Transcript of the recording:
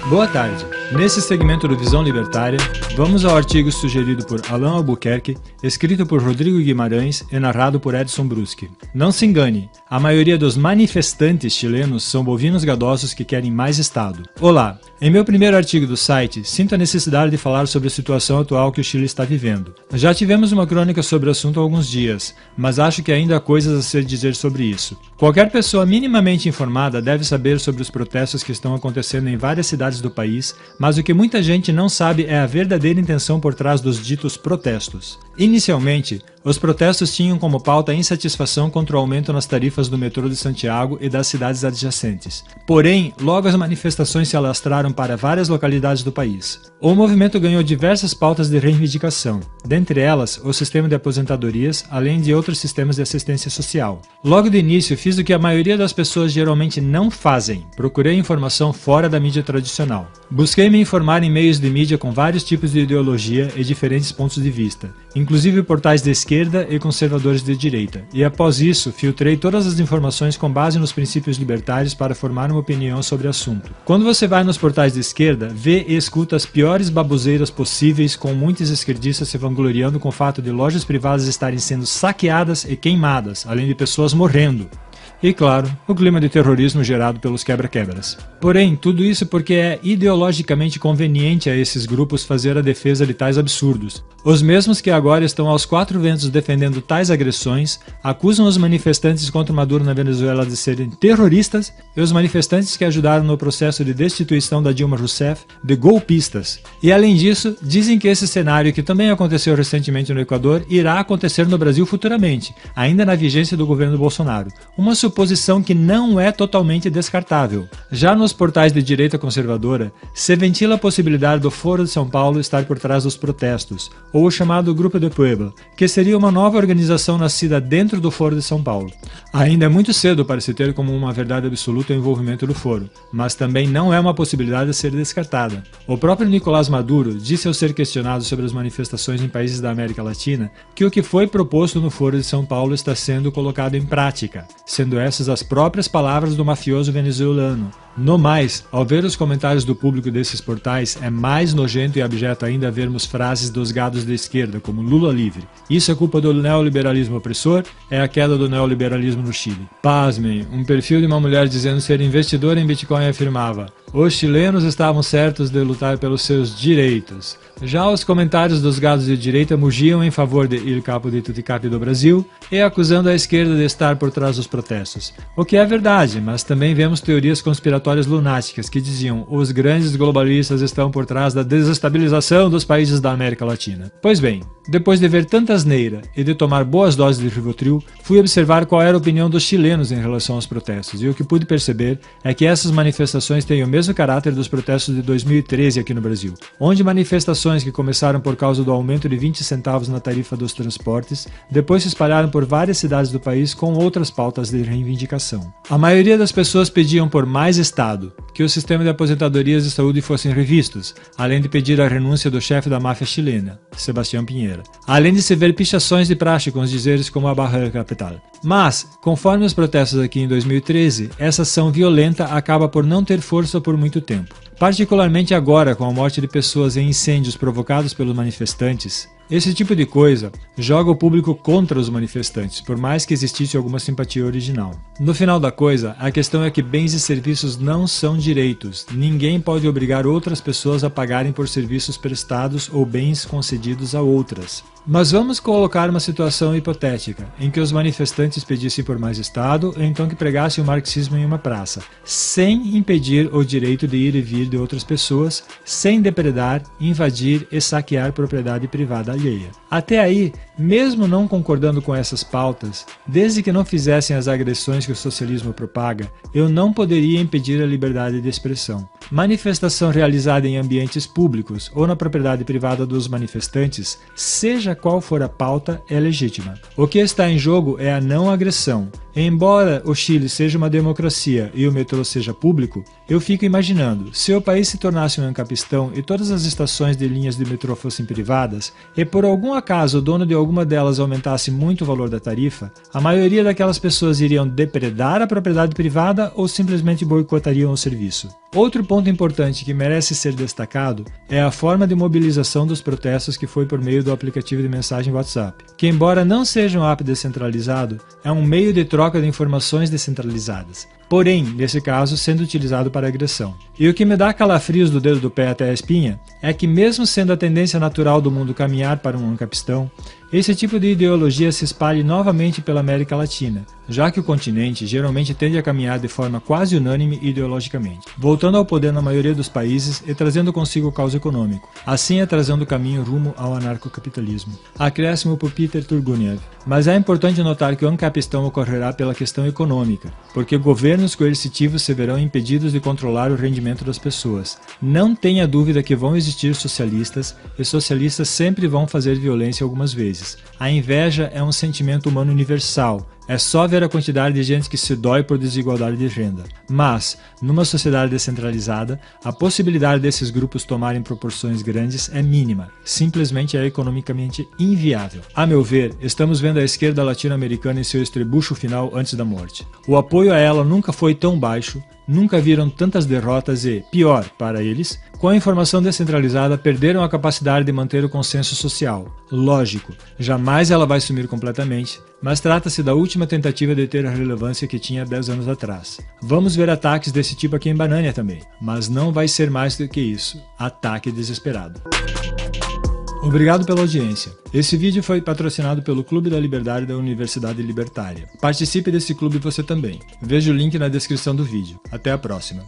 Boa tarde. Nesse segmento do Visão Libertária, vamos ao artigo sugerido por Alain Albuquerque, escrito por Rodrigo Guimarães e narrado por Edson Bruschi. Não se engane, a maioria dos manifestantes chilenos são bovinos gadosos que querem mais Estado. Olá, em meu primeiro artigo do site, sinto a necessidade de falar sobre a situação atual que o Chile está vivendo. Já tivemos uma crônica sobre o assunto há alguns dias, mas acho que ainda há coisas a ser dizer sobre isso. Qualquer pessoa minimamente informada deve saber sobre os protestos que estão acontecendo em várias cidades do país, mas o que muita gente não sabe é a verdadeira intenção por trás dos ditos protestos. Inicialmente, os protestos tinham como pauta a insatisfação contra o aumento nas tarifas do metrô de Santiago e das cidades adjacentes. Porém, logo as manifestações se alastraram para várias localidades do país. O movimento ganhou diversas pautas de reivindicação, dentre elas o sistema de aposentadorias, além de outros sistemas de assistência social. Logo de início, fiz o que a maioria das pessoas geralmente não fazem: procurei informação fora da mídia tradicional. Busquei me informar em meios de mídia com vários tipos de ideologia e diferentes pontos de vista, inclusive portais de esquerda e conservadores de direita, e após isso filtrei todas as informações com base nos princípios libertários para formar uma opinião sobre o assunto. Quando você vai nos portais de esquerda, vê e escuta as piores baboseiras possíveis, com muitos esquerdistas se vangloriando com o fato de lojas privadas estarem sendo saqueadas e queimadas, além de pessoas morrendo. E claro, o clima de terrorismo gerado pelos quebra-quebras. Porém, tudo isso porque é ideologicamente conveniente a esses grupos fazer a defesa de tais absurdos. Os mesmos que agora estão aos quatro ventos defendendo tais agressões, acusam os manifestantes contra Maduro na Venezuela de serem terroristas e os manifestantes que ajudaram no processo de destituição da Dilma Rousseff de golpistas. E além disso, dizem que esse cenário, que também aconteceu recentemente no Equador, irá acontecer no Brasil futuramente, ainda na vigência do governo Bolsonaro. Uma suposição que não é totalmente descartável. Já nos portais de direita conservadora, se ventila a possibilidade do Foro de São Paulo estar por trás dos protestos, ou o chamado Grupo de Puebla, que seria uma nova organização nascida dentro do Foro de São Paulo. Ainda é muito cedo para se ter como uma verdade absoluta o envolvimento do Foro, mas também não é uma possibilidade a ser descartada. O próprio Nicolás Maduro disse ao ser questionado sobre as manifestações em países da América Latina que o que foi proposto no Foro de São Paulo está sendo colocado em prática, sendo essas as próprias palavras do mafioso venezuelano. No mais, ao ver os comentários do público desses portais, é mais nojento e abjeto ainda vermos frases dos gados da esquerda, como Lula livre. Isso é culpa do neoliberalismo opressor? É a queda do neoliberalismo no Chile. Pasmem, um perfil de uma mulher dizendo ser investidora em Bitcoin afirmava: os chilenos estavam certos de lutar pelos seus direitos. Já os comentários dos gados de direita mugiam em favor de Il Capo di Tutti do Brasil e acusando a esquerda de estar por trás dos protestos. O que é verdade, mas também vemos teorias conspiratórias lunáticas que diziam: os grandes globalistas estão por trás da desestabilização dos países da América Latina. Pois bem, depois de ver tanta asneira e de tomar boas doses de Rivotril, fui observar qual era a opinião dos chilenos em relação aos protestos, e o que pude perceber é que essas manifestações têm o mesmo caráter dos protestos de 2013 aqui no Brasil, onde manifestações que começaram por causa do aumento de 20 centavos na tarifa dos transportes, depois se espalharam por várias cidades do país com outras pautas de reivindicação. A maioria das pessoas pediam por mais Estado, que o sistema de aposentadorias e saúde fossem revistos, além de pedir a renúncia do chefe da máfia chilena, Sebastião Pinheira, além de se ver pichações de praxe com os dizeres como a barra capital. Mas, conforme os protestos aqui em 2013, essa ação violenta acaba por não ter força por muito tempo. Particularmente agora, com a morte de pessoas em incêndios provocados pelos manifestantes, esse tipo de coisa joga o público contra os manifestantes, por mais que existisse alguma simpatia original. No final da coisa, a questão é que bens e serviços não são direitos. Ninguém pode obrigar outras pessoas a pagarem por serviços prestados ou bens concedidos a outras. Mas vamos colocar uma situação hipotética, em que os manifestantes pedissem por mais Estado, ou então que pregassem o marxismo em uma praça, sem impedir o direito de ir e vir de outras pessoas, sem depredar, invadir e saquear propriedade privada alheia. Até aí, mesmo não concordando com essas pautas, desde que não fizessem as agressões que o socialismo propaga, eu não poderia impedir a liberdade de expressão. Manifestação realizada em ambientes públicos ou na propriedade privada dos manifestantes, seja qual for a pauta, é legítima. O que está em jogo é a não agressão. Embora o Chile seja uma democracia e o metrô seja público, eu fico imaginando, se o país se tornasse um ancapistão e todas as estações de linhas de metrô fossem privadas, e por algum acaso o dono de alguma delas aumentasse muito o valor da tarifa, a maioria daquelas pessoas iriam depredar a propriedade privada ou simplesmente boicotariam o serviço. Outro ponto importante que merece ser destacado é a forma de mobilização dos protestos que foi por meio do aplicativo de mensagem WhatsApp, que embora não seja um app descentralizado, é um meio de troca de informações descentralizadas, porém, nesse caso, sendo utilizado para agressão. E o que me dá calafrios do dedo do pé até a espinha é que, mesmo sendo a tendência natural do mundo caminhar para um ancapistão, esse tipo de ideologia se espalhe novamente pela América Latina, já que o continente geralmente tende a caminhar de forma quase unânime ideologicamente, voltando ao poder na maioria dos países e trazendo consigo o caos econômico, assim atrasando o caminho rumo ao anarcocapitalismo. Acréscimo por Peter Turguniev. Mas é importante notar que o ancapistão ocorrerá pela questão econômica, porque governos coercitivos se verão impedidos de controlar o rendimento das pessoas. Não tenha dúvida que vão existir socialistas, e socialistas sempre vão fazer violência algumas vezes. A inveja é um sentimento humano universal. É só ver a quantidade de gente que se dói por desigualdade de renda. Mas, numa sociedade descentralizada, a possibilidade desses grupos tomarem proporções grandes é mínima. Simplesmente é economicamente inviável. A meu ver, estamos vendo a esquerda latino-americana em seu estrebucho final antes da morte. O apoio a ela nunca foi tão baixo, nunca viram tantas derrotas e, pior para eles, com a informação descentralizada perderam a capacidade de manter o consenso social. Lógico, jamais ela vai sumir completamente, mas trata-se da última tentativa de ter a relevância que tinha 10 anos atrás. Vamos ver ataques desse tipo aqui em Banânia também, mas não vai ser mais do que isso, ataque desesperado. Obrigado pela audiência. Esse vídeo foi patrocinado pelo Clube da Liberdade da Universidade Libertária. Participe desse clube você também. Veja o link na descrição do vídeo. Até a próxima.